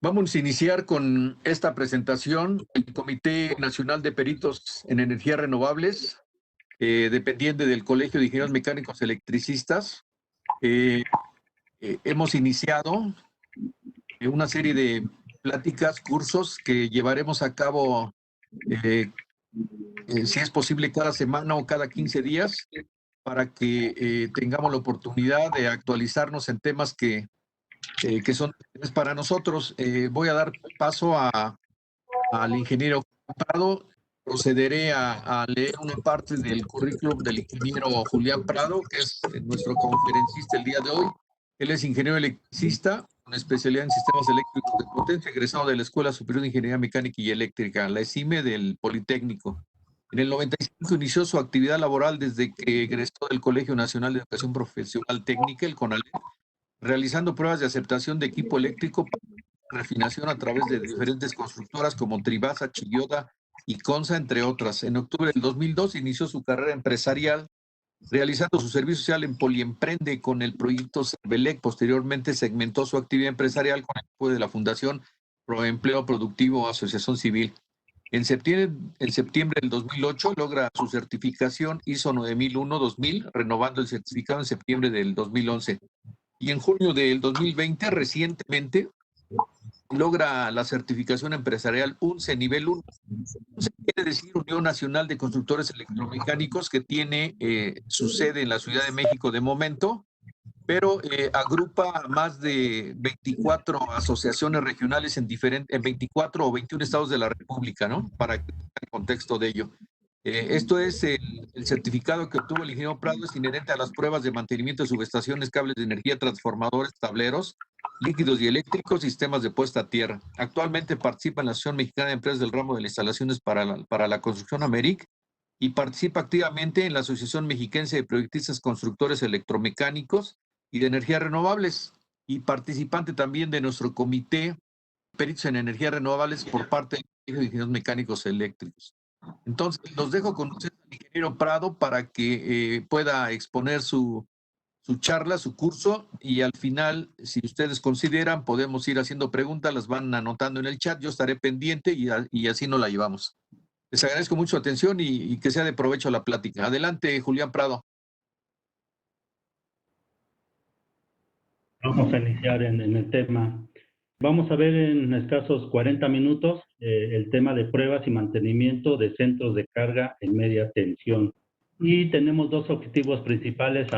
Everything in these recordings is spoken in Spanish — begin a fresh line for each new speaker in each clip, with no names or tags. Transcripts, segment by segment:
Vamos a iniciar con esta presentación. El Comité Nacional de Peritos en Energías Renovables, dependiente del Colegio de Ingenieros Mecánicos Electricistas. Eh, Hemos iniciado una serie de pláticas, cursos que llevaremos a cabo, eh, si es posible, cada semana o cada 15 días, para que tengamos la oportunidad de actualizarnos en temas que son para nosotros. Voy a dar paso al ingeniero Prado. Procederé a leer una parte del currículum del ingeniero Julián Prado, que es nuestro conferencista el día de hoy. Él es ingeniero electricista con especialidad en sistemas eléctricos de potencia, egresado de la Escuela Superior de Ingeniería Mecánica y Eléctrica, la ESIME del Politécnico. En el 95 inició su actividad laboral desde que egresó del Colegio Nacional de Educación Profesional Técnica, el CONALEP, realizando pruebas de aceptación de equipo eléctrico para refinación a través de diferentes constructoras como Tribasa, Chillota y Consa, entre otras. En octubre del 2002 inició su carrera empresarial, realizando su servicio social en Poliemprende con el proyecto Cervelec. Posteriormente segmentó su actividad empresarial con el apoyo de la Fundación Proempleo Productivo Asociación Civil. En septiembre del 2008 logra su certificación ISO 9001-2000, renovando el certificado en septiembre del 2011. Y en junio del 2020, recientemente, logra la certificación empresarial UNCE nivel 1. UNCE quiere decir Unión Nacional de Constructores Electromecánicos, que tiene su sede en la Ciudad de México de momento, pero agrupa más de 24 asociaciones regionales en 24 o 21 estados de la República, ¿no? Para que tengan el contexto de ello. Esto es el certificado que obtuvo el ingeniero Prado, es inherente a las pruebas de mantenimiento de subestaciones, cables de energía, transformadores, tableros, líquidos y eléctricos, sistemas de puesta a tierra. Actualmente participa en la Asociación Mexicana de Empresas del Ramo de las Instalaciones para la Construcción, AMERIC, y participa activamente en la Asociación Mexiquense de Proyectistas Constructores Electromecánicos y de Energías Renovables, y participante también de nuestro Comité Peritos en Energías Renovables por parte del Colegio de Ingenieros Mecánicos Eléctricos. Entonces, los dejo con usted, ingeniero Prado, para que pueda exponer su charla, su curso, y al final, si ustedes consideran, podemos ir haciendo preguntas, las van anotando en el chat, yo estaré pendiente y así nos la llevamos. Les agradezco mucho su atención y que sea de provecho la plática. Adelante, Julián Prado.
Vamos a iniciar en el tema. Vamos a ver en escasos 40 minutos el tema de pruebas y mantenimiento de centros de carga en media tensión. Y tenemos dos objetivos principales,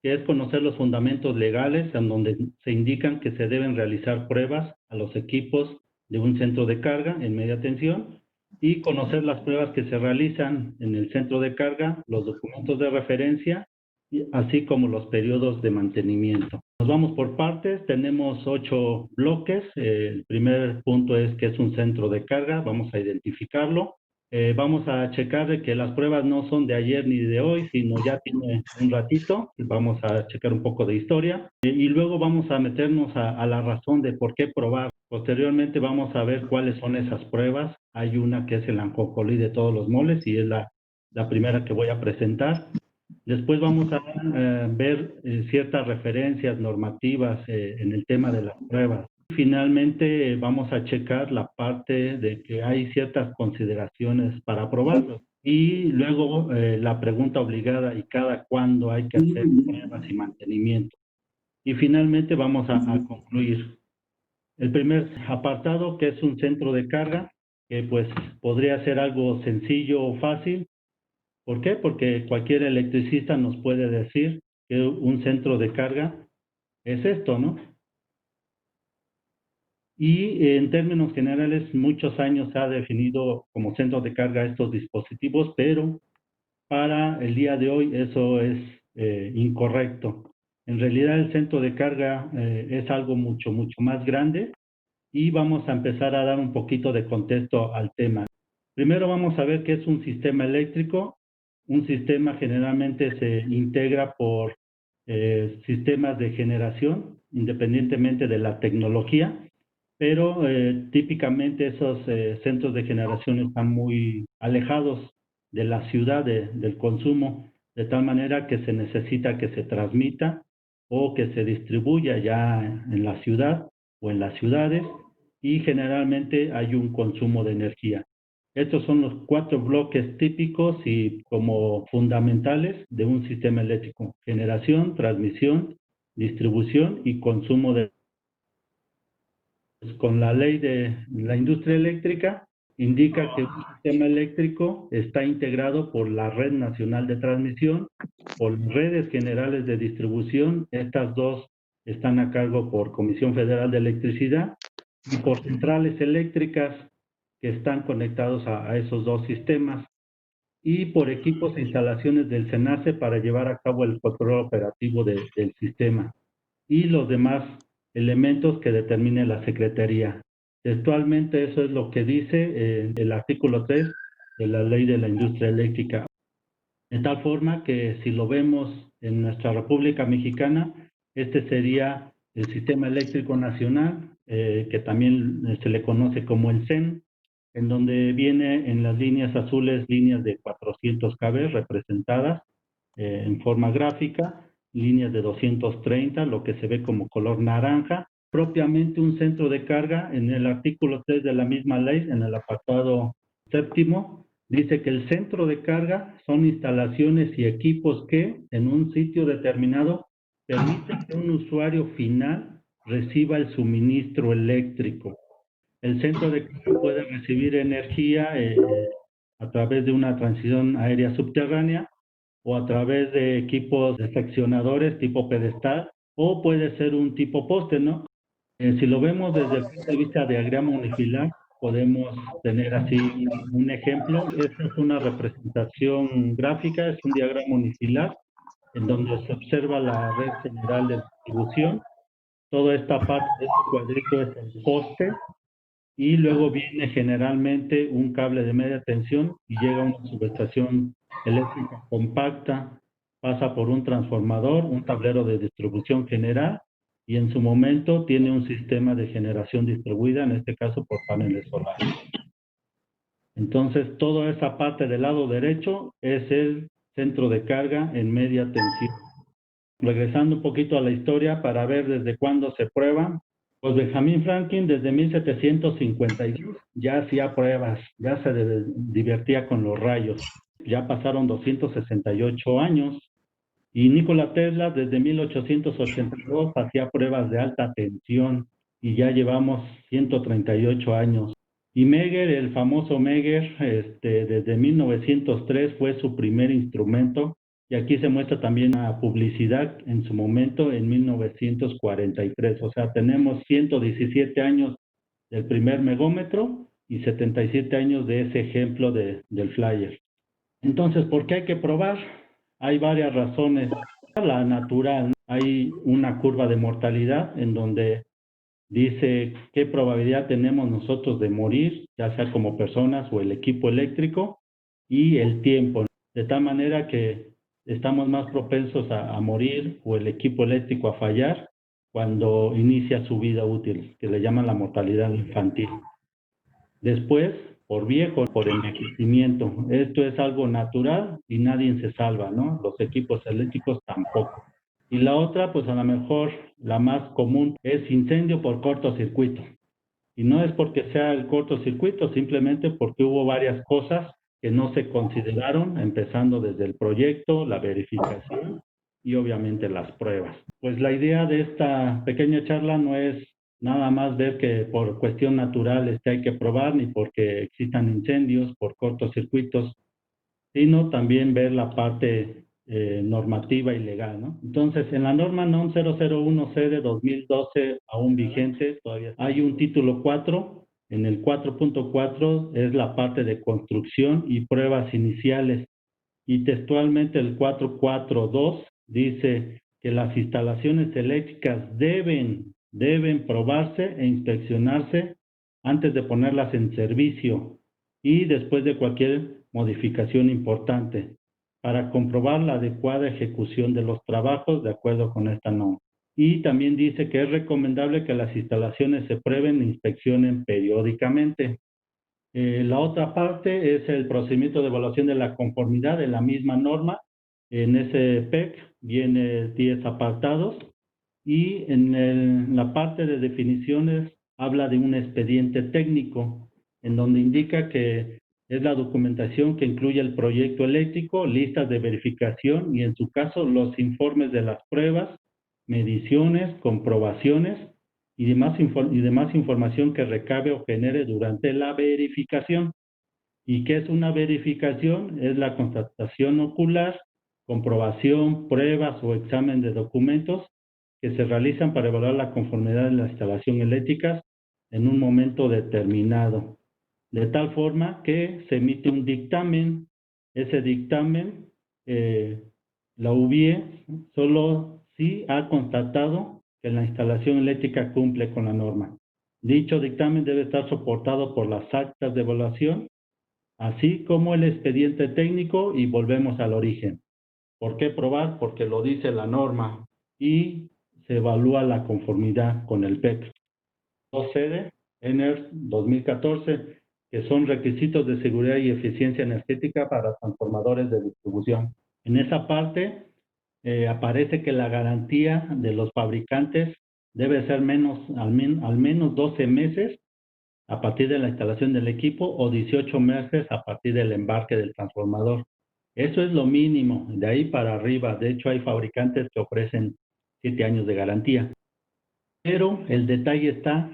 que es conocer los fundamentos legales en donde se indican que se deben realizar pruebas a los equipos de un centro de carga en media tensión, y conocer las pruebas que se realizan en el centro de carga, los documentos de referencia, así como los periodos de mantenimiento. Nos vamos por partes, tenemos 8 bloques. El primer punto es que es un centro de carga, vamos a identificarlo. Vamos a checar de que las pruebas no son de ayer ni de hoy, sino ya tiene un ratito. Vamos a checar un poco de historia y luego vamos a meternos a la razón de por qué probar. Posteriormente vamos a ver cuáles son esas pruebas. Hay una que es el ajonjolí de todos los moles y es la primera que voy a presentar. Después vamos a ver ciertas referencias normativas en el tema de las pruebas. Finalmente vamos a checar la parte de que hay ciertas consideraciones para aprobarlo. Y luego la pregunta obligada y cada cuándo hay que hacer pruebas y mantenimiento. Y finalmente vamos a concluir. El primer apartado, que es un centro de carga, que pues podría ser algo sencillo o fácil. ¿Por qué? Porque cualquier electricista nos puede decir que un centro de carga es esto, ¿no? Y en términos generales, muchos años se ha definido como centro de carga estos dispositivos, pero para el día de hoy eso es incorrecto. En realidad el centro de carga es algo mucho más grande, y vamos a empezar a dar un poquito de contexto al tema. Primero vamos a ver qué es un sistema eléctrico. Un sistema generalmente se integra por sistemas de generación, independientemente de la tecnología, pero típicamente esos centros de generación están muy alejados de la ciudad, del consumo, de tal manera que se necesita que se transmita o que se distribuya ya en la ciudad o en las ciudades, y generalmente hay un consumo de energía. Estos son los 4 bloques típicos y como fundamentales de un sistema eléctrico: generación, transmisión, distribución y consumo de. Con la ley de la industria eléctrica, indica que un sistema eléctrico está integrado por la Red Nacional de Transmisión, por redes generales de distribución. Estas dos están a cargo por Comisión Federal de Electricidad, y por centrales eléctricas que están conectados a esos dos sistemas, y por equipos e instalaciones del SENACE para llevar a cabo el control operativo del sistema, y los demás elementos que determine la Secretaría. Textualmente eso es lo que dice el artículo 3 de la Ley de la Industria Eléctrica. De tal forma que si lo vemos en nuestra República Mexicana, este sería el Sistema Eléctrico Nacional, que también se le conoce como el CEN, en donde viene en las líneas azules líneas de 400 kV representadas en forma gráfica, líneas de 230, lo que se ve como color naranja. Propiamente un centro de carga, en el artículo 3 de la misma ley, en el apartado séptimo, dice que el centro de carga son instalaciones y equipos que, en un sitio determinado, permiten que un usuario final reciba el suministro eléctrico. El centro de carga puede recibir energía a través de una transición aérea subterránea, o a través de equipos seccionadores tipo pedestal, o puede ser un tipo poste, ¿no? Si lo vemos desde el punto de vista de diagrama unifilar, podemos tener así un ejemplo. Esta es una representación gráfica, es un diagrama unifilar, en donde se observa la red general de distribución. Toda esta parte de este cuadrito es el poste, y luego viene generalmente un cable de media tensión y llega a una subestación eléctrica compacta, pasa por un transformador, un tablero de distribución general, y en su momento tiene un sistema de generación distribuida, en este caso por paneles solares. Entonces, toda esa parte del lado derecho es el centro de carga en media tensión. Regresando un poquito a la historia para ver desde cuándo se prueba, pues Benjamin Franklin desde 1752 ya hacía pruebas, ya se divertía con los rayos. Ya pasaron 268 años, y Nikola Tesla desde 1882 hacía pruebas de alta tensión, y ya llevamos 138 años. Y Menger, el famoso Menger, desde 1903 fue su primer instrumento, y aquí se muestra también la publicidad en su momento en 1943. O sea, tenemos 117 años del primer megómetro y 77 años de ese ejemplo del flyer. Entonces, ¿por qué hay que probar? Hay varias razones. La natural, ¿no? Hay una curva de mortalidad en donde dice qué probabilidad tenemos nosotros de morir, ya sea como personas o el equipo eléctrico, y el tiempo, de tal manera que estamos más propensos a morir o el equipo eléctrico a fallar cuando inicia su vida útil, que le llaman la mortalidad infantil. Después, por viejo, por envejecimiento. Esto es algo natural y nadie se salva, ¿no? Los equipos eléctricos tampoco. Y la otra, pues a lo mejor la más común, es incendio por cortocircuito. Y no es porque sea el cortocircuito, simplemente porque hubo varias cosas que no se consideraron, empezando desde el proyecto, la verificación y obviamente las pruebas. Pues la idea de esta pequeña charla no es nada más ver que por cuestión natural hay que probar, ni porque existan incendios por cortocircuitos, sino también ver la parte normativa y legal, ¿no? Entonces, en la norma NOM 001C de 2012, aún vigente, todavía hay un título 4, en el 4.4 es la parte de construcción y pruebas iniciales, y textualmente el 442 dice que las instalaciones eléctricas deben probarse e inspeccionarse antes de ponerlas en servicio y después de cualquier modificación importante, para comprobar la adecuada ejecución de los trabajos de acuerdo con esta norma. Y también dice que es recomendable que las instalaciones se prueben e inspeccionen periódicamente. La otra parte es el procedimiento de evaluación de la conformidad de la misma norma. En ese PEC viene 10 apartados, y en la parte de definiciones habla de un expediente técnico, en donde indica que es la documentación que incluye el proyecto eléctrico, listas de verificación y en su caso los informes de las pruebas, mediciones, comprobaciones y demás información que recabe o genere durante la verificación. ¿Y qué es una verificación? Es la constatación ocular, comprobación, pruebas o examen de documentos que se realizan para evaluar la conformidad de la instalación eléctrica en un momento determinado. De tal forma que se emite un dictamen. Ese dictamen, la UBIE solo si ha constatado que la instalación eléctrica cumple con la norma. Dicho dictamen debe estar soportado por las actas de evaluación, así como el expediente técnico, y volvemos al origen. ¿Por qué probar? Porque lo dice la norma y se evalúa la conformidad con el PEC. Procede ENER 2014, que son requisitos de seguridad y eficiencia energética para transformadores de distribución. En esa parte aparece que la garantía de los fabricantes debe ser al menos 12 meses a partir de la instalación del equipo o 18 meses a partir del embarque del transformador. Eso es lo mínimo, de ahí para arriba. De hecho, hay fabricantes que ofrecen 7 años de garantía. Pero el detalle está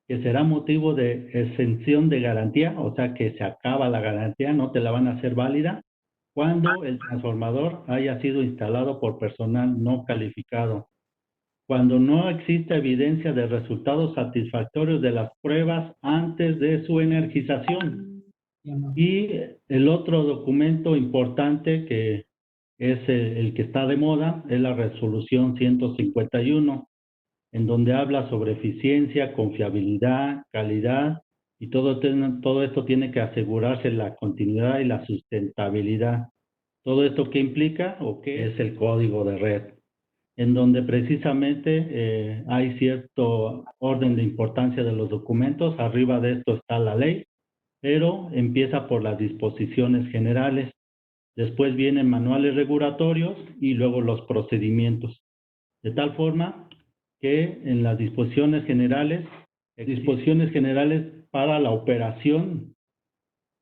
que será motivo de exención de garantía, o sea que se acaba la garantía, no te la van a hacer válida, cuando el transformador haya sido instalado por personal no calificado, cuando no existe evidencia de resultados satisfactorios de las pruebas antes de su energización. Y el otro documento importante que es el que está de moda es la resolución 151, en donde habla sobre eficiencia, confiabilidad, calidad, y todo esto tiene que asegurarse la continuidad y la sustentabilidad. ¿Todo esto qué implica o qué es el código de red? En donde precisamente hay cierto orden de importancia de los documentos. Arriba de esto está la ley, pero empieza por las disposiciones generales. Después vienen manuales regulatorios y luego los procedimientos. De tal forma que en las disposiciones generales para la operación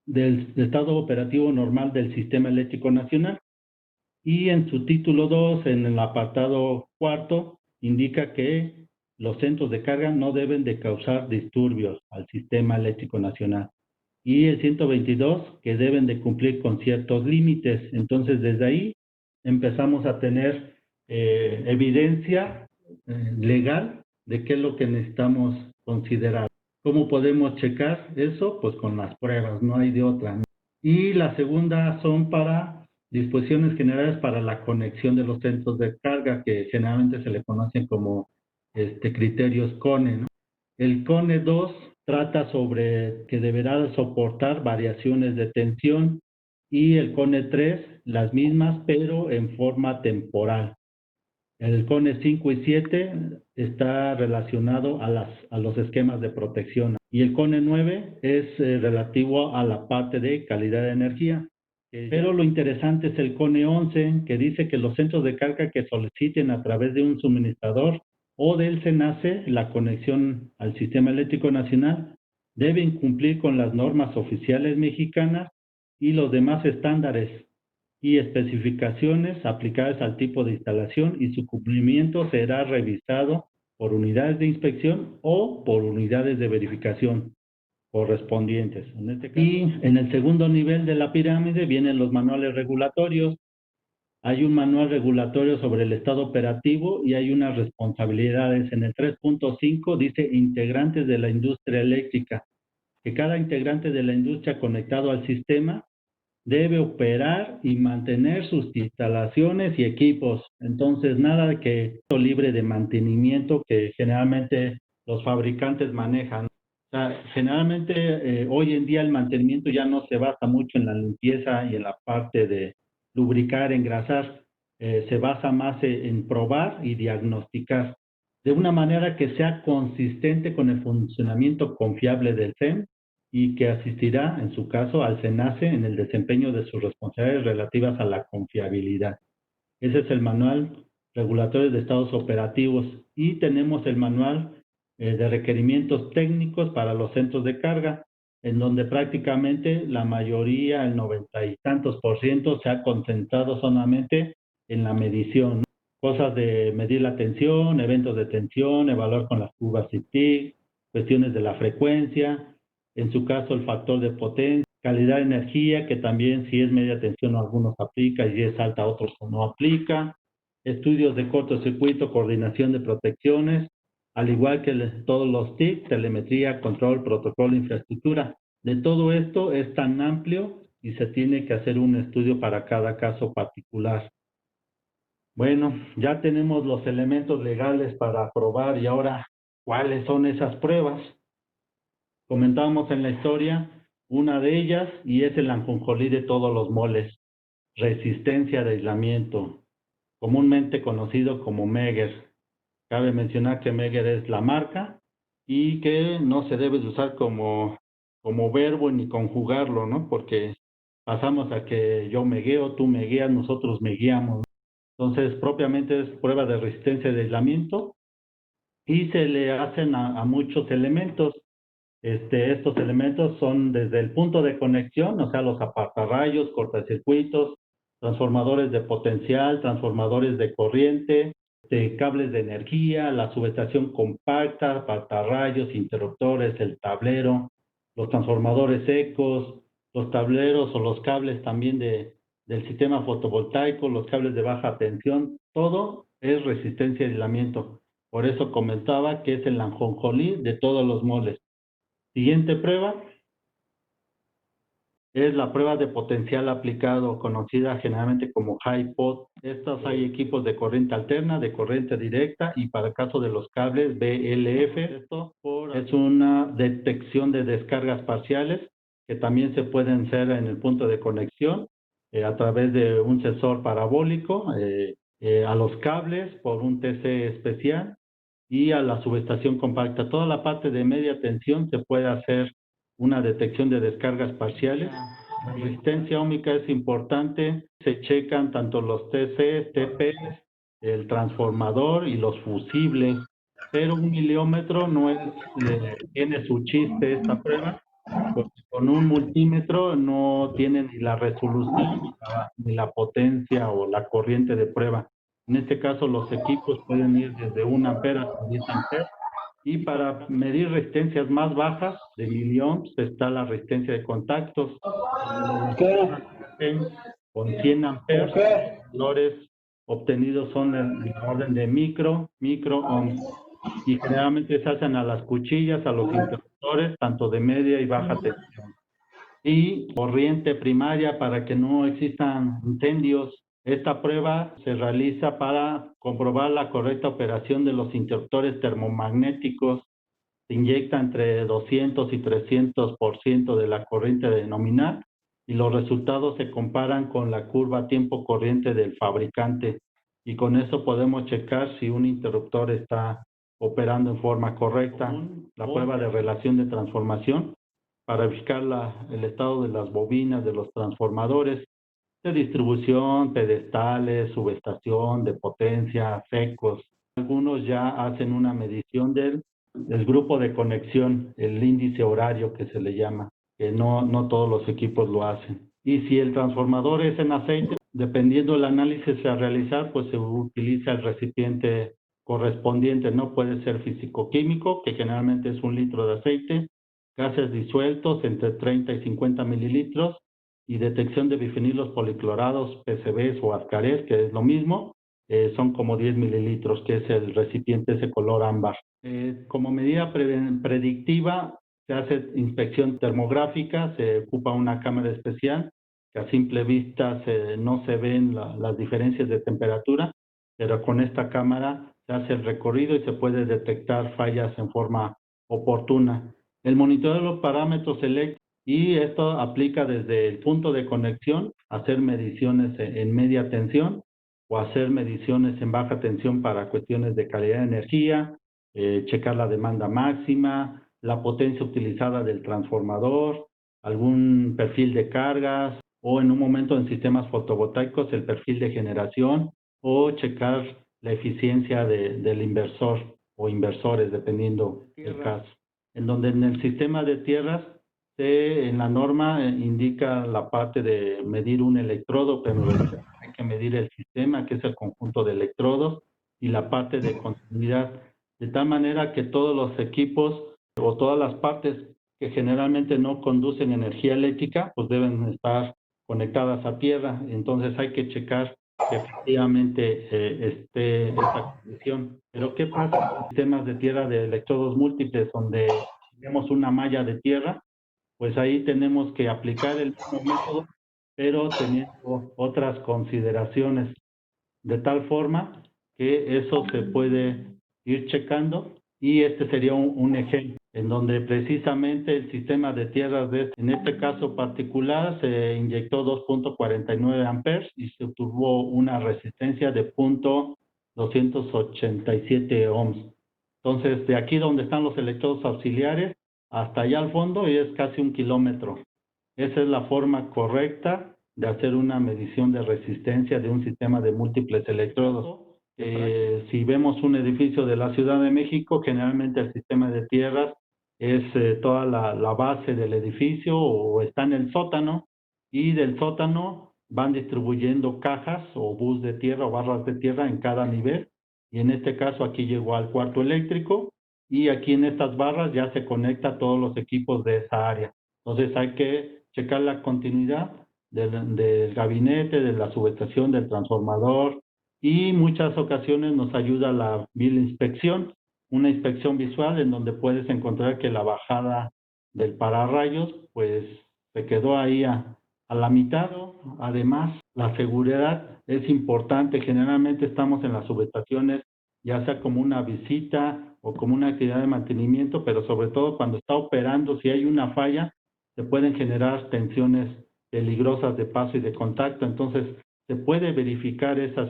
del estado operativo normal del Sistema Eléctrico Nacional. Y en su título 2, en el apartado cuarto, indica que los centros de carga no deben de causar disturbios al Sistema Eléctrico Nacional. Y el 122, que deben de cumplir con ciertos límites. Entonces, desde ahí empezamos a tener evidencia legal de qué es lo que necesitamos considerar. ¿Cómo podemos checar eso? Pues con las pruebas, no hay de otra. Y la segunda son para disposiciones generales para la conexión de los centros de carga, que generalmente se le conocen como criterios CONE, ¿no? El CONE 2 trata sobre que deberá soportar variaciones de tensión, y el CONE 3 las mismas, pero en forma temporal. El CONE 5 y 7 está relacionado a los esquemas de protección, y el CONE 9 es relativo a la parte de calidad de energía. Pero lo interesante es el CONE 11, que dice que los centros de carga que soliciten a través de un suministrador o del SENACE la conexión al Sistema Eléctrico Nacional deben cumplir con las normas oficiales mexicanas y los demás estándares y especificaciones aplicadas al tipo de instalación, y su cumplimiento será revisado por unidades de inspección o por unidades de verificación correspondientes. Y en el segundo nivel de la pirámide vienen los manuales regulatorios. Hay un manual regulatorio sobre el estado operativo y hay unas responsabilidades. En el 3.5 dice integrantes de la industria eléctrica, que cada integrante de la industria conectado al sistema debe operar y mantener sus instalaciones y equipos. Entonces, nada de que libre de mantenimiento que generalmente los fabricantes manejan. O sea, generalmente hoy en día el mantenimiento ya no se basa mucho en la limpieza y en la parte de lubricar, engrasar. Se basa más en probar y diagnosticar de una manera que sea consistente con el funcionamiento confiable del CEM, y que asistirá, en su caso, al SENACE en el desempeño de sus responsabilidades relativas a la confiabilidad. Ese es el manual regulatorio de estados operativos. Y tenemos el manual de requerimientos técnicos para los centros de carga, en donde prácticamente la mayoría, el 90 y tantos por ciento, se ha concentrado solamente en la medición, ¿no? Cosas de medir la tensión, eventos de tensión, evaluar con las curvas CITIC, cuestiones de la frecuencia, en su caso el factor de potencia, calidad de energía, que también si es media tensión algunos aplica y si es alta otros no aplica, estudios de cortocircuito, coordinación de protecciones, al igual que todos los TIC, telemetría, control, protocolo, infraestructura. De todo esto es tan amplio y se tiene que hacer un estudio para cada caso particular. Bueno, ya tenemos los elementos legales para probar y ahora, ¿cuáles son esas pruebas? Comentábamos en la historia una de ellas y es el ajonjolí de todos los moles, resistencia de aislamiento, comúnmente conocido como Megger. Cabe mencionar que Megger es la marca y que no se debe de usar como verbo ni conjugarlo, ¿no? Porque pasamos a que yo me guío, tú me guías, nosotros me guiamos, ¿no? Entonces, propiamente es prueba de resistencia de aislamiento y se le hacen a muchos elementos. Estos elementos son desde el punto de conexión, o sea, los apartarrayos, cortacircuitos, transformadores de potencial, transformadores de corriente, cables de energía, la subestación compacta, apartarrayos, interruptores, el tablero, los transformadores secos, los tableros o los cables también del sistema fotovoltaico, los cables de baja tensión, todo es resistencia y aislamiento. Por eso comentaba que es el ajonjolí de todos los moles. Siguiente prueba es la prueba de potencial aplicado, conocida generalmente como high-pot. Estos hay equipos de corriente alterna, de corriente directa y para el caso de los cables BLF. Esto es una detección de descargas parciales que también se pueden hacer en el punto de conexión a través de un sensor parabólico a los cables por un TC especial y a la subestación compacta. Toda la parte de media tensión se puede hacer una detección de descargas parciales. La resistencia óhmica es importante, se checan tanto los TC, TP, el transformador y los fusibles, pero un miliómetro no es, tiene su chiste esta prueba, porque con un multímetro no tiene ni la resolución ni la potencia o la corriente de prueba. En este caso los equipos pueden ir desde 1 ampere hasta 10 amperes. Y para medir resistencias más bajas de miliohms está la resistencia de contactos. Con 100 amperes, los valores obtenidos son en orden de micro-ohms. Y generalmente se hacen a las cuchillas, a los interruptores, tanto de media y baja tensión. Y corriente primaria para que no existan incendios. Esta prueba se realiza para comprobar la correcta operación de los interruptores termomagnéticos. Se inyecta entre 200 y 300% de la corriente nominal y los resultados se comparan con la curva tiempo corriente del fabricante y con eso podemos checar si un interruptor está operando en forma correcta. La prueba de relación de transformación para verificar el estado de las bobinas de los transformadores de distribución, pedestales, subestación, de potencia, secos. Algunos ya hacen una medición del grupo de conexión, el índice horario que se le llama, que no todos los equipos lo hacen. Y si el transformador es en aceite, dependiendo del análisis a realizar, pues se utiliza el recipiente correspondiente, ¿no? Puede ser físico-químico, que generalmente es 1 litro de aceite, gases disueltos entre 30 y 50 mililitros, y detección de bifenilos policlorados, PCBs o ascarés, que es lo mismo, son como 10 mililitros, que es el recipiente ese color ámbar. Como medida predictiva, se hace inspección termográfica, se ocupa una cámara especial, que a simple vista no se ven las diferencias de temperatura, pero con esta cámara se hace el recorrido y se puede detectar fallas en forma oportuna. El monitoreo de los parámetros eléctricos, y esto aplica desde el punto de conexión, hacer mediciones en media tensión o hacer mediciones en baja tensión para cuestiones de calidad de energía, checar la demanda máxima, la potencia utilizada del transformador, algún perfil de cargas o en un momento en sistemas fotovoltaicos el perfil de generación o checar la eficiencia del inversor. o inversores, dependiendo del caso. En donde en el sistema de tierras, en la norma indica la parte de medir un electrodo, pero hay que medir el sistema, que es el conjunto de electrodos, y la parte de continuidad, de tal manera que todos los equipos o todas las partes que generalmente no conducen energía eléctrica, pues deben estar conectadas a tierra. Entonces hay que checar que efectivamente esté esa condición. Pero ¿qué pasa con sistemas de tierra de electrodos múltiples donde tenemos una malla de tierra? Pues ahí tenemos que aplicar el mismo método, pero teniendo otras consideraciones, de tal forma que eso se puede ir checando, y este sería un ejemplo en donde precisamente el sistema de tierras en este caso particular se inyectó 2.49 amperes y se obtuvo una resistencia de 0.287 ohms. Entonces, de aquí donde están los electrodos auxiliares hasta allá al fondo y es casi 1 kilómetro. Esa es la forma correcta de hacer una medición de resistencia de un sistema de múltiples electrodos. Si vemos un edificio de la Ciudad de México, generalmente el sistema de tierras es toda la base del edificio o está en el sótano, y del sótano van distribuyendo cajas o bus de tierra o barras de tierra en cada nivel, y en este caso aquí llegó al cuarto eléctrico, y aquí en estas barras ya se conecta todos los equipos de esa área. Entonces hay que checar la continuidad del gabinete, de la subestación, del transformador, y muchas ocasiones nos ayuda la inspección, una inspección visual en donde puedes encontrar que la bajada del pararrayos pues se quedó ahí a la mitad. Además, la seguridad es importante. Generalmente estamos en las subestaciones, ya sea como una visita o como una actividad de mantenimiento, pero sobre todo cuando está operando, si hay una falla, se pueden generar tensiones peligrosas de paso y de contacto. Entonces, se puede verificar esas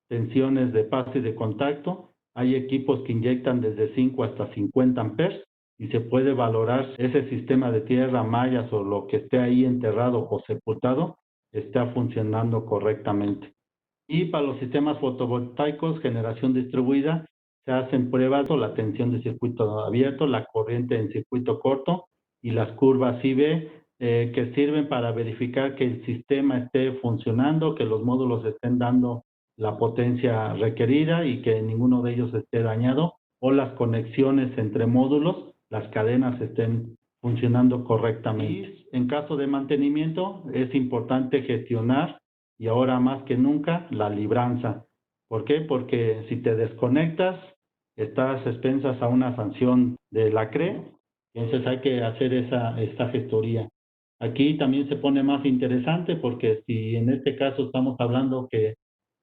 tensiones de paso y de contacto. Hay equipos que inyectan desde 5 hasta 50 amperes y se puede valorar ese sistema de tierra, mallas o lo que esté ahí enterrado o sepultado está funcionando correctamente. Y para los sistemas fotovoltaicos, generación distribuida, se hacen pruebas de la tensión de circuito abierto, la corriente en circuito corto y las curvas IV, que sirven para verificar que el sistema esté funcionando, que los módulos estén dando la potencia requerida y que ninguno de ellos esté dañado, o las conexiones entre módulos, las cadenas estén funcionando correctamente. Y en caso de mantenimiento, es importante gestionar, y ahora más que nunca, la libranza. ¿Por qué? Porque si te desconectas, estás expensas a una sanción de la CRE, entonces hay que hacer esta gestoría. Aquí también se pone más interesante porque si en este caso estamos hablando que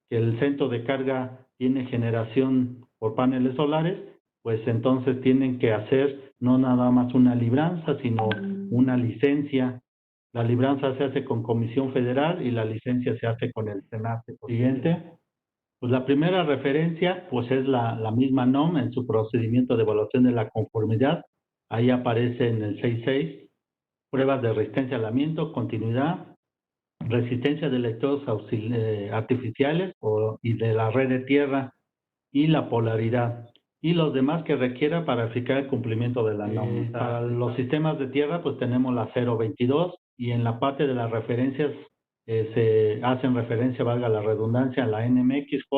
el centro de carga tiene generación por paneles solares, pues entonces tienen que hacer no nada más una libranza, sino una licencia. La libranza se hace con Comisión Federal y la licencia se hace con el SENACE. Siguiente. Pues la primera referencia pues es la misma NOM en su procedimiento de evaluación de la conformidad. Ahí aparece en el 6.6, pruebas de resistencia al aislamiento, continuidad, resistencia de electrodos artificiales y de la red de tierra, y la polaridad, y los demás que requiera para verificar el cumplimiento de la norma. Para los sistemas de tierra pues tenemos la 022, y en la parte de las referencias se hacen referencia, valga la redundancia, a la NMXJ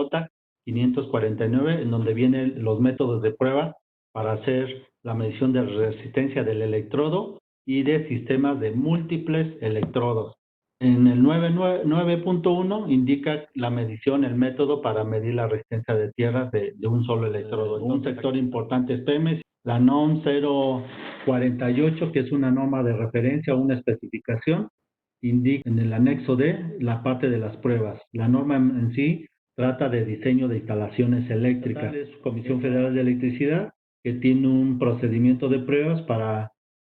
549, en donde vienen los métodos de prueba para hacer la medición de resistencia del electrodo y de sistemas de múltiples electrodos. En el 9.1 indica la medición, el método para medir la resistencia de tierra de un solo electrodo. Un sector importante es PEMES, la NOM 048, que es una norma de referencia o una especificación, indica en el anexo D la parte de las pruebas. La norma en sí trata de diseño de instalaciones eléctricas. Es Comisión Federal de Electricidad, que tiene un procedimiento de pruebas para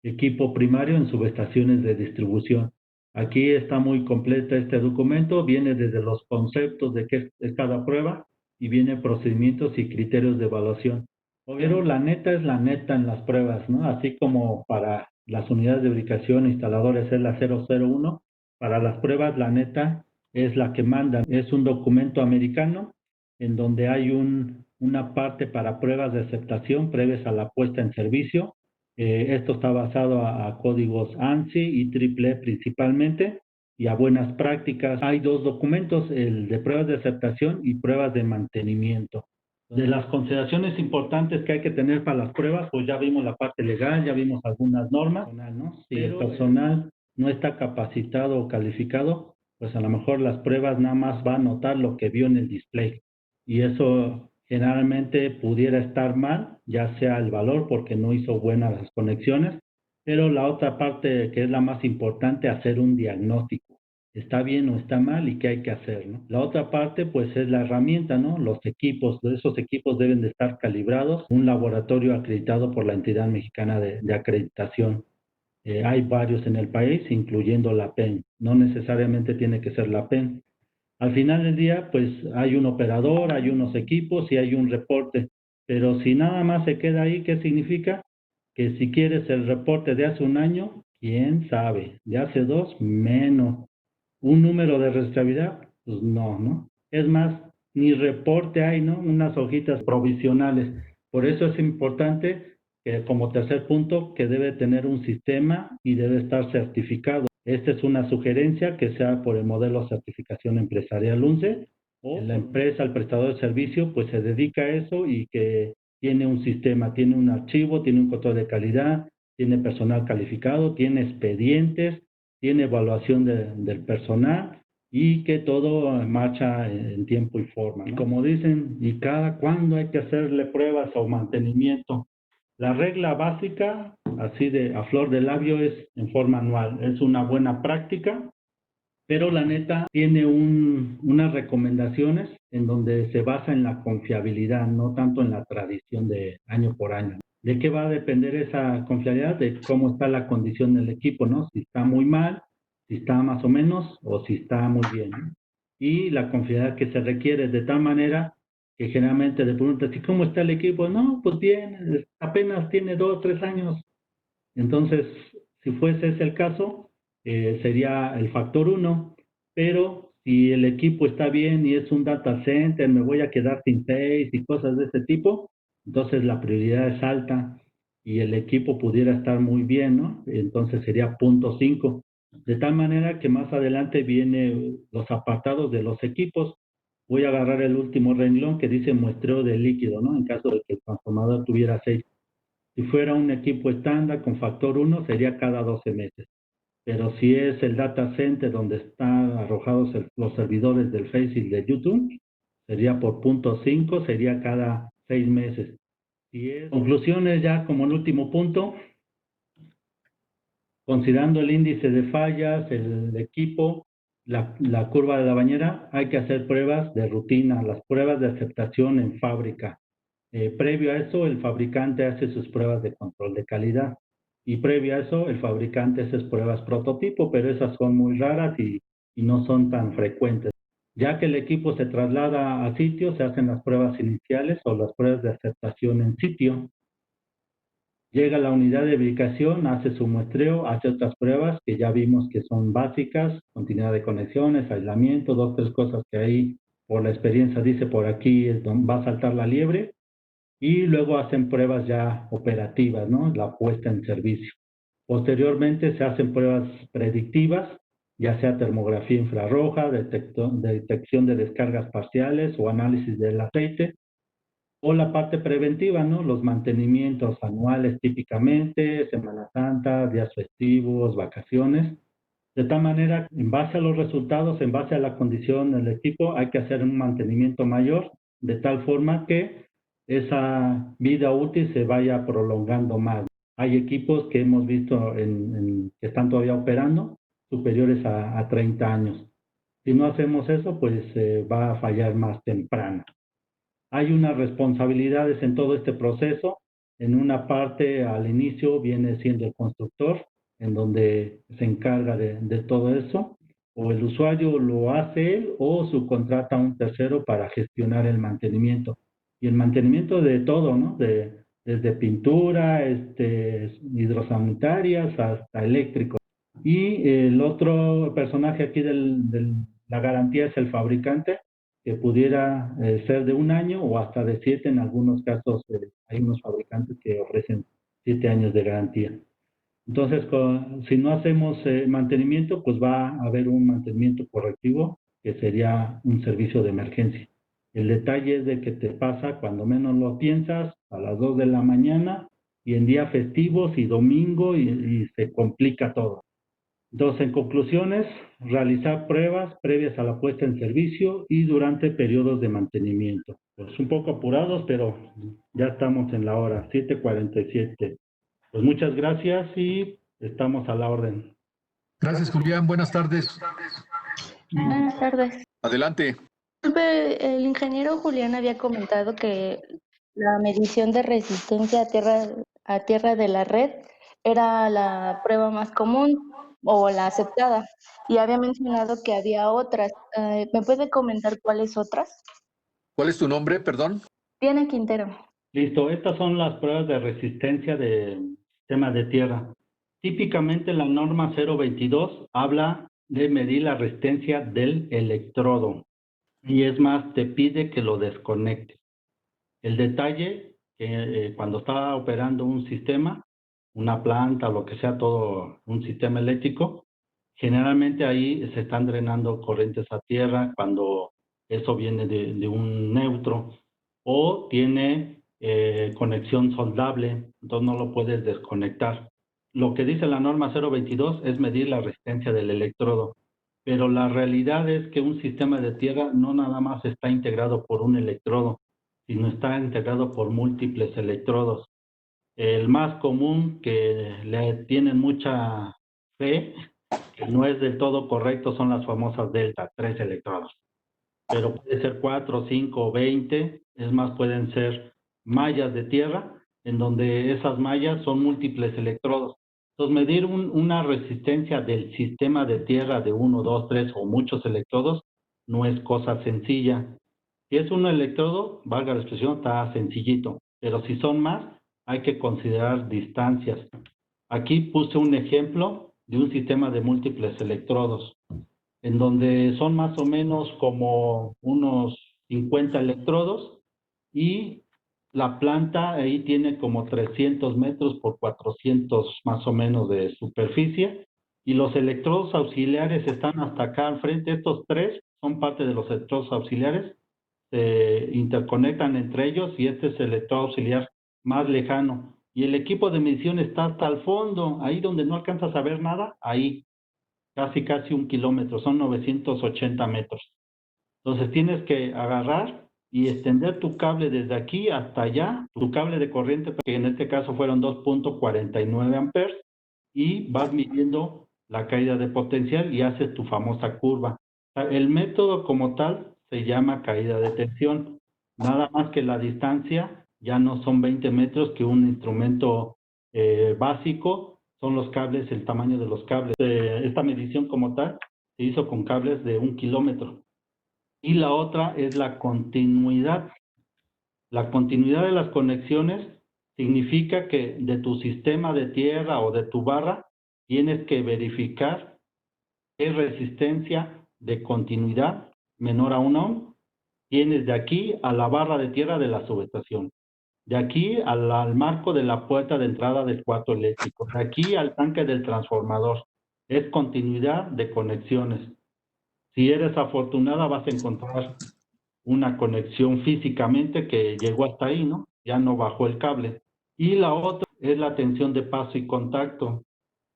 equipo primario en subestaciones de distribución. Aquí está muy completa este documento, viene desde los conceptos de qué es cada prueba y viene procedimientos y criterios de evaluación. Pero la neta es la neta en las pruebas, ¿no? Así como para las unidades de ubicación instaladores es la 001, para las pruebas la neta es la que mandan. Es un documento americano en donde hay una parte para pruebas de aceptación previas a la puesta en servicio. Esto está basado a códigos ANSI y EEE principalmente y a buenas prácticas. Hay dos documentos, el de pruebas de aceptación y pruebas de mantenimiento. De las consideraciones importantes que hay que tener para las pruebas, pues ya vimos la parte legal, ya vimos algunas normas, ¿no? Si el personal no está capacitado o calificado, pues a lo mejor las pruebas nada más va a notar lo que vio en el display. Y eso generalmente pudiera estar mal, ya sea el valor porque no hizo buenas las conexiones, pero la otra parte que es la más importante, hacer un diagnóstico. ¿Está bien o está mal y qué hay que hacer, ¿no? La otra parte, pues, es la herramienta, ¿no? Los equipos, esos equipos deben de estar calibrados, un laboratorio acreditado por la entidad mexicana de acreditación. Hay varios en el país, incluyendo la PEN. No necesariamente tiene que ser la PEN. Al final del día, pues hay un operador, hay unos equipos y hay un reporte. Pero si nada más se queda ahí, ¿qué significa? Que si quieres el reporte de hace un año, quién sabe. De hace dos, menos. Un número de restabilidad, pues no, ¿no? Es más, ni reporte hay, ¿no? Unas hojitas provisionales. Por eso es importante que, como tercer punto, que debe tener un sistema y debe estar certificado. Esta es una sugerencia que sea por el modelo certificación empresarial UNCE o la empresa, el prestador de servicio, pues se dedica a eso y que tiene un sistema, tiene un archivo, tiene un control de calidad, tiene personal calificado, tiene expedientes, tiene evaluación del personal y que todo marcha en tiempo y forma, ¿no? Como dicen, ¿y cada cuándo hay que hacerle pruebas o mantenimiento? La regla básica, así de a flor de labio, es en forma anual. Es una buena práctica, pero la neta tiene unas recomendaciones en donde se basa en la confiabilidad, no tanto en la tradición de año por año. ¿De qué va a depender esa confiabilidad? De cómo está la condición del equipo, ¿no? Si está muy mal, si está más o menos o si está muy bien, ¿no? Y la confiabilidad que se requiere de tal manera que generalmente le preguntas, ¿y cómo está el equipo? No, pues bien, apenas tiene 2 o 3 años. Entonces, si fuese ese el caso, sería el factor 1, pero si el equipo está bien y es un data center, me voy a quedar sin face y cosas de ese tipo, entonces la prioridad es alta y el equipo pudiera estar muy bien, ¿no? Entonces sería punto 5. De tal manera que más adelante vienen los apartados de los equipos. Voy a agarrar el último renglón que dice muestreo de líquido, ¿no? En caso de que el transformador tuviera 6. Si fuera un equipo estándar con factor 1, sería cada 12 meses. Pero si es el data center donde están arrojados los servidores del Facebook y de YouTube, sería por punto 5, sería cada 6 meses. Si es conclusiones ya como el último punto, considerando el índice de fallas, el equipo, la curva de la bañera, hay que hacer pruebas de rutina, las pruebas de aceptación en fábrica. Previo a eso, el fabricante hace sus pruebas de control de calidad. Y previo a eso, el fabricante hace sus pruebas prototipo, pero esas son muy raras y no son tan frecuentes. Ya que el equipo se traslada a sitio, se hacen las pruebas iniciales o las pruebas de aceptación en sitio. Llega a la unidad de ubicación, hace su muestreo, hace otras pruebas que ya vimos que son básicas, continuidad de conexiones, aislamiento, 2 o 3 cosas que ahí por la experiencia dice por aquí es donde va a saltar la liebre. Y luego hacen pruebas ya operativas, ¿no? La puesta en servicio. Posteriormente se hacen pruebas predictivas, ya sea termografía infrarroja, detección de descargas parciales o análisis del aceite, o la parte preventiva, ¿no? Los mantenimientos anuales típicamente, Semana Santa, días festivos, vacaciones. De tal manera, en base a los resultados, en base a la condición del equipo, hay que hacer un mantenimiento mayor, de tal forma que esa vida útil se vaya prolongando más. Hay equipos que hemos visto que están todavía operando superiores a 30 años. Si no hacemos eso, pues va a fallar más temprano. Hay unas responsabilidades en todo este proceso. En una parte, al inicio, viene siendo el constructor, en donde se encarga de todo eso, o el usuario lo hace él o subcontrata a un tercero para gestionar el mantenimiento. Y el mantenimiento de todo, ¿no? Desde pintura, hidrosanitarias hasta eléctrico. Y el otro personaje aquí de la garantía es el fabricante, que pudiera ser de 1 año o hasta de 7. En algunos casos hay unos fabricantes que ofrecen 7 años de garantía. Entonces, si no hacemos mantenimiento, pues va a haber un mantenimiento correctivo, que sería un servicio de emergencia. El detalle es de que te pasa cuando menos lo piensas, a las 2 de la mañana, y en días festivos y domingo, y se complica todo. Entonces, en conclusiones, realizar pruebas previas a la puesta en servicio y durante periodos de mantenimiento. Pues un poco apurados, pero ya estamos en la hora, 7:47. Pues muchas gracias y estamos a la orden.
Gracias, Julián. Buenas tardes.
Buenas tardes.
Adelante.
Disculpe, el ingeniero Julián había comentado que la medición de resistencia a tierra de la red era la prueba más común o la aceptada, y había mencionado que había otras. ¿Me puede comentar cuáles otras?
¿Cuál es tu nombre, perdón?
Diana Quintero.
Listo, estas son las pruebas de resistencia de sistema de tierra. Típicamente la norma 022 habla de medir la resistencia del electrodo, y es más, te pide que lo desconectes. El detalle, que cuando está operando un sistema, una planta, lo que sea, todo un sistema eléctrico, generalmente ahí se están drenando corrientes a tierra cuando eso viene de un neutro, o tiene conexión soldable, entonces no lo puedes desconectar. Lo que dice la norma 022 es medir la resistencia del electrodo, pero la realidad es que un sistema de tierra no nada más está integrado por un electrodo, sino está integrado por múltiples electrodos. El más común, que le tienen mucha fe, que no es del todo correcto, son las famosas delta, 3 electrodos. Pero puede ser 4, 5, 20, es más, pueden ser mallas de tierra, en donde esas mallas son múltiples electrodos. Entonces, medir una resistencia del sistema de tierra de 1, 2, 3 o muchos electrodos no es cosa sencilla. Si es un electrodo, valga la expresión, está sencillito, pero si son más, hay que considerar distancias. Aquí puse un ejemplo de un sistema de múltiples electrodos, en donde son más o menos como unos 50 electrodos, y la planta ahí tiene como 300 metros por 400 más o menos de superficie, y los electrodos auxiliares están hasta acá al frente. Estos tres son parte de los electrodos auxiliares, se interconectan entre ellos, y este es el electrodo auxiliar más lejano. Y el equipo de medición está hasta el fondo, ahí donde no alcanzas a ver nada, ahí, casi 1 kilómetro, son 980 metros. Entonces tienes que agarrar y extender tu cable desde aquí hasta allá, tu cable de corriente, que en este caso fueron 2.49 amperes, y vas midiendo la caída de potencial y haces tu famosa curva. El método como tal se llama caída de tensión, nada más que la distancia ya no son 20 metros, que un instrumento básico son los cables, el tamaño de los cables. Esta medición como tal se hizo con cables de 1 kilómetro. Y la otra es la continuidad. La continuidad de las conexiones significa que de tu sistema de tierra o de tu barra tienes que verificar qué resistencia de continuidad menor a 1 ohm tienes de aquí a la barra de tierra de la subestación, de aquí al marco de la puerta de entrada del cuarto eléctrico, de aquí al tanque del transformador. Es continuidad de conexiones. Si eres afortunada, vas a encontrar una conexión físicamente que llegó hasta ahí, ¿no? Ya no bajó el cable. Y la otra es la tensión de paso y contacto.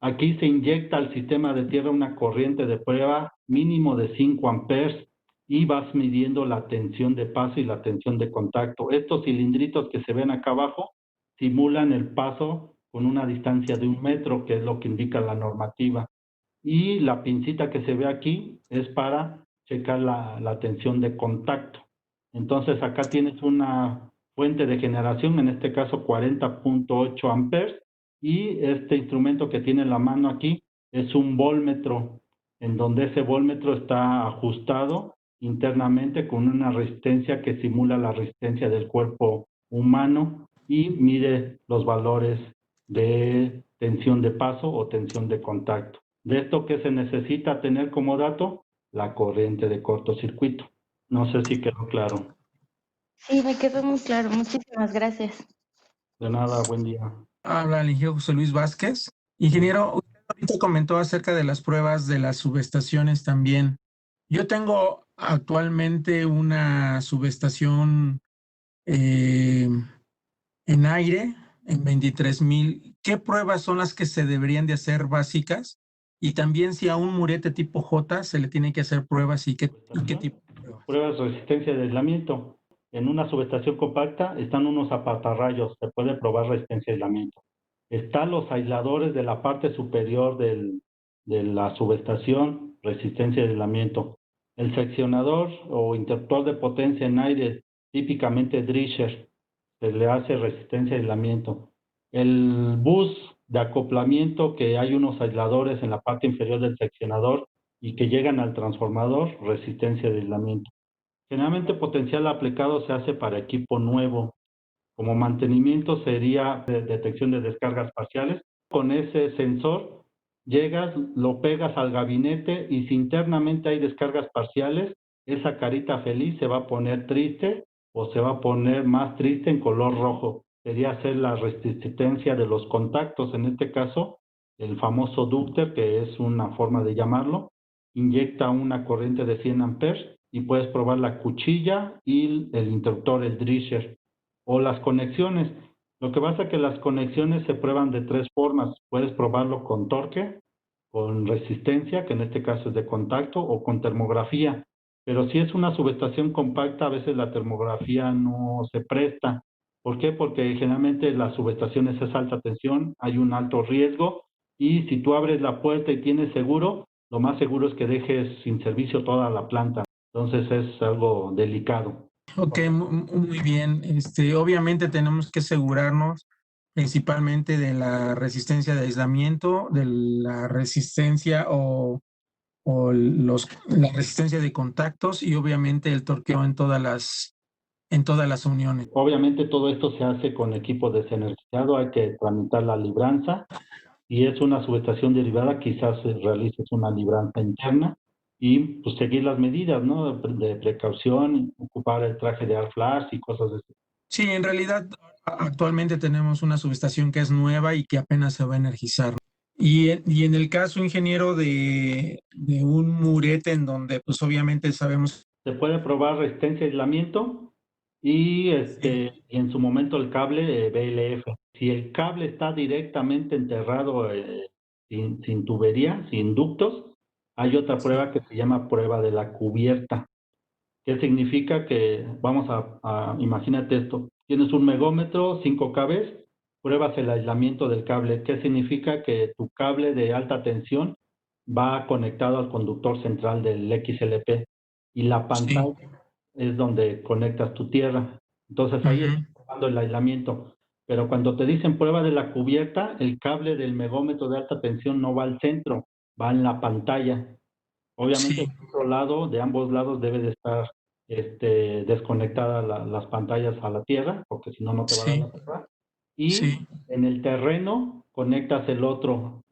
Aquí se inyecta al sistema de tierra una corriente de prueba mínimo de 5 amperes, y vas midiendo la tensión de paso y la tensión de contacto. Estos cilindritos que se ven acá abajo simulan el paso con una distancia de 1 metro, que es lo que indica la normativa. Y la pincita que se ve aquí es para checar la tensión de contacto. Entonces acá tienes una fuente de generación, en este caso 40.8 amperes, y este instrumento que tiene en la mano aquí es un voltmetro, en donde ese voltmetro está ajustado internamente con una resistencia que simula la resistencia del cuerpo humano, y mide los valores de tensión de paso o tensión de contacto. De esto, ¿qué se necesita tener como dato? La corriente de cortocircuito. No sé si quedó claro.
Sí, me quedó muy claro. Muchísimas gracias.
De nada, buen día.
Habla el ingeniero José Luis Vázquez. Ingeniero, usted ahorita comentó acerca de las pruebas de las subestaciones también. Yo tengo actualmente una subestación en aire en 23,000. ¿Qué pruebas son las que se deberían de hacer básicas? Y también si a un murete tipo J se le tiene que hacer pruebas y qué tipo de pruebas.
Pruebas de resistencia de aislamiento. En una subestación compacta están unos apartarrayos, se puede probar resistencia de aislamiento. Están los aisladores de la parte superior de la subestación, resistencia de aislamiento. El seccionador o interruptor de potencia en aire, típicamente Drisher, se le hace resistencia de aislamiento. El bus de acoplamiento, que hay unos aisladores en la parte inferior del seccionador y que llegan al transformador, resistencia de aislamiento. Generalmente potencial aplicado se hace para equipo nuevo. Como mantenimiento sería de detección de descargas parciales. Con ese sensor llegas, lo pegas al gabinete y si internamente hay descargas parciales, esa carita feliz se va a poner triste o se va a poner más triste en color rojo. Sería hacer la resistencia de los contactos, en este caso el famoso dúcter, que es una forma de llamarlo, inyecta una corriente de 100 amperes y puedes probar la cuchilla y el interruptor, el Drisher, o las conexiones. Lo que pasa es que las conexiones se prueban de tres formas. Puedes probarlo con torque, con resistencia, que en este caso es de contacto, o con termografía. Pero si es una subestación compacta, a veces la termografía no se presta. ¿Por qué? Porque generalmente las subestaciones es alta tensión, hay un alto riesgo, y si tú abres la puerta y tienes seguro, lo más seguro es que dejes sin servicio toda la planta. Entonces es algo delicado.
Ok, muy bien. Obviamente tenemos que asegurarnos principalmente de la resistencia de aislamiento, de la resistencia la resistencia de contactos y obviamente el torqueo en todas las uniones.
Obviamente todo esto se hace con equipo desenergizado, hay que tramitar la libranza. Si es una subestación derivada, quizás realices una libranza interna y pues seguir las medidas, ¿no? De precaución, ocupar el traje de air flash y cosas así.
Sí, en realidad actualmente tenemos una subestación que es nueva y que apenas se va a energizar. Y en el caso, ingeniero, de un murete en donde pues obviamente sabemos...
Se puede probar resistencia y aislamiento y en su momento el cable BLF. Si el cable está directamente enterrado sin tubería, sin ductos, hay otra prueba que se llama prueba de la cubierta. ¿Qué significa? Que vamos imagínate esto, tienes un megómetro, 5 cables, pruebas el aislamiento del cable. ¿Qué significa? Que tu cable de alta tensión va conectado al conductor central del XLP y la pantalla es donde conectas tu tierra. Entonces ahí estás probando el aislamiento. Pero cuando te dicen prueba de la cubierta, el cable del megómetro de alta tensión no va al centro, va en la pantalla. Obviamente, del otro lado, de ambos lados, debe de estar desconectada las pantallas a la tierra, porque si no, no te va a dar la tierra. Y en el terreno conectas el otro,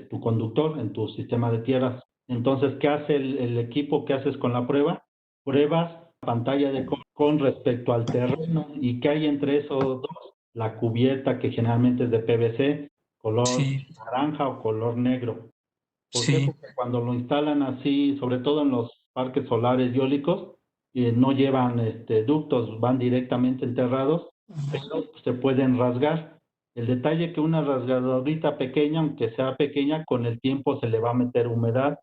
tu conductor, en tu sistema de tierras. Entonces, ¿qué hace el equipo? ¿Qué haces con la prueba? Pruebas pantalla con respecto al terreno. ¿Y qué hay entre esos dos? La cubierta, que generalmente es de PVC, color naranja o color negro. ¿Por qué? Porque cuando lo instalan así, sobre todo en los parques solares y eólicos, no llevan ductos, van directamente enterrados, pero se pueden rasgar. El detalle es que una rasgadorita pequeña, aunque sea pequeña, con el tiempo se le va a meter humedad,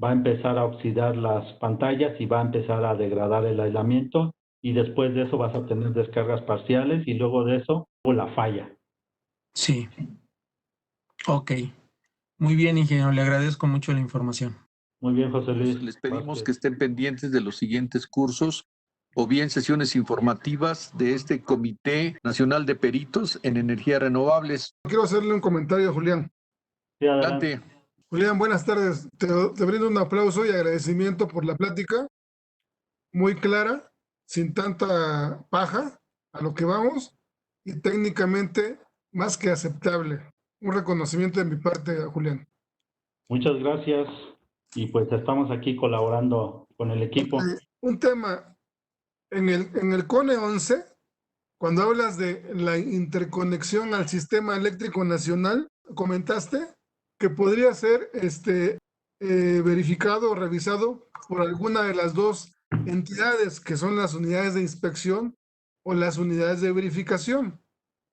va a empezar a oxidar las pantallas y va a empezar a degradar el aislamiento, y después de eso vas a tener descargas parciales y luego de eso la falla.
Sí. Ok. Muy bien, ingeniero. Le agradezco mucho la información.
Muy bien, José Luis.
Les pedimos que estén pendientes de los siguientes cursos o bien sesiones informativas de este Comité Nacional de Peritos en Energías Renovables.
Quiero hacerle un comentario a Julián.
Sí, adelante.
Julián, buenas tardes. Te brindo un aplauso y agradecimiento por la plática, muy clara, sin tanta paja, a lo que vamos, y técnicamente más que aceptable. Un reconocimiento de mi parte a Julián.
Muchas gracias y pues estamos aquí colaborando con el equipo.
Un tema En el CONE 11, cuando hablas de la interconexión al sistema eléctrico nacional, comentaste que podría ser verificado o revisado por alguna de las dos entidades que son las unidades de inspección o las unidades de verificación.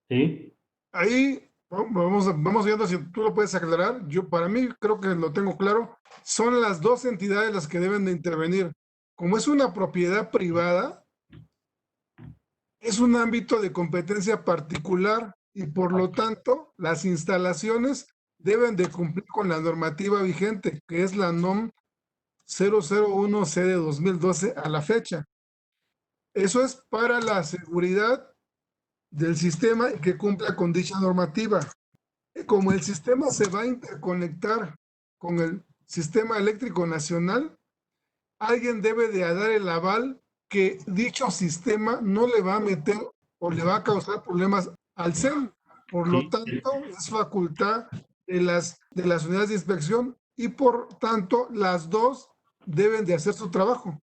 Sí,
Ahí vamos viendo si tú lo puedes aclarar. Yo, para mí, creo que lo tengo claro. Son las dos entidades las que deben de intervenir. Como es una propiedad privada, es un ámbito de competencia particular y por lo tanto las instalaciones deben de cumplir con la normativa vigente, que es la NOM 001C de 2012 a la fecha. Eso es para la seguridad del sistema y que cumpla con dicha normativa. Como el sistema se va a interconectar con el sistema eléctrico nacional, alguien debe de dar el aval que dicho sistema no le va a meter o le va a causar problemas al CEN. Por lo tanto, es facultad de las unidades de inspección y por tanto las dos deben de hacer su trabajo.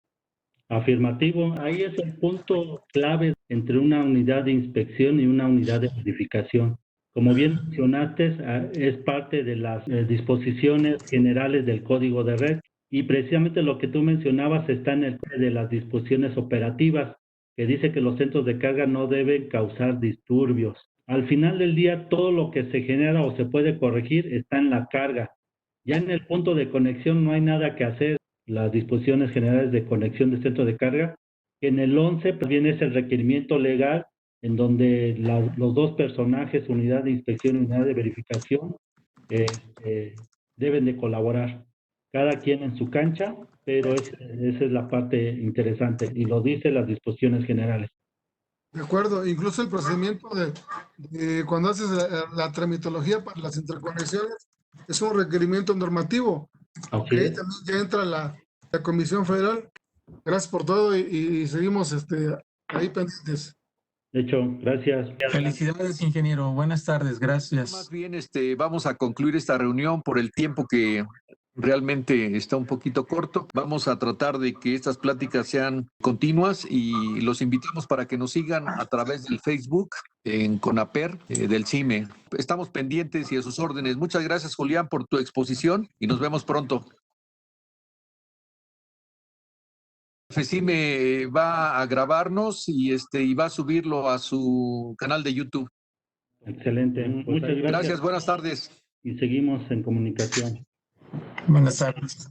afirmativo. Ahí es el punto clave entre una unidad de inspección y una unidad de verificación. Como bien mencionaste, es parte de las disposiciones generales del Código de Red y precisamente lo que tú mencionabas está en el de las disposiciones operativas, que dice que los centros de carga no deben causar disturbios. Al final del día, todo lo que se genera o se puede corregir está en la carga. Ya en el punto de conexión no hay nada que hacer. Las disposiciones generales de conexión de centro de carga. En el 11 pues viene ese requerimiento legal en donde los dos personajes, unidad de inspección y unidad de verificación, deben de colaborar, cada quien en su cancha, pero esa es la parte interesante y lo dice las disposiciones generales.
De acuerdo, incluso el procedimiento de cuando haces la tramitología para las interconexiones es un requerimiento normativo, aunque ahí también ya entra la Comisión Federal. Gracias por todo y seguimos ahí pendientes.
De hecho, gracias.
Felicidades, ingeniero. Buenas tardes, gracias.
Más bien, vamos a concluir esta reunión por el tiempo que realmente está un poquito corto. Vamos a tratar de que estas pláticas sean continuas y los invitamos para que nos sigan a través del Facebook en CONAPER del CIME. Estamos pendientes y a sus órdenes. Muchas gracias, Julián, por tu exposición y nos vemos pronto. FECIME va a grabarnos y va a subirlo a su canal de YouTube.
Excelente. Muchas gracias.
Gracias, buenas tardes.
Y seguimos en comunicación.
Buenas tardes.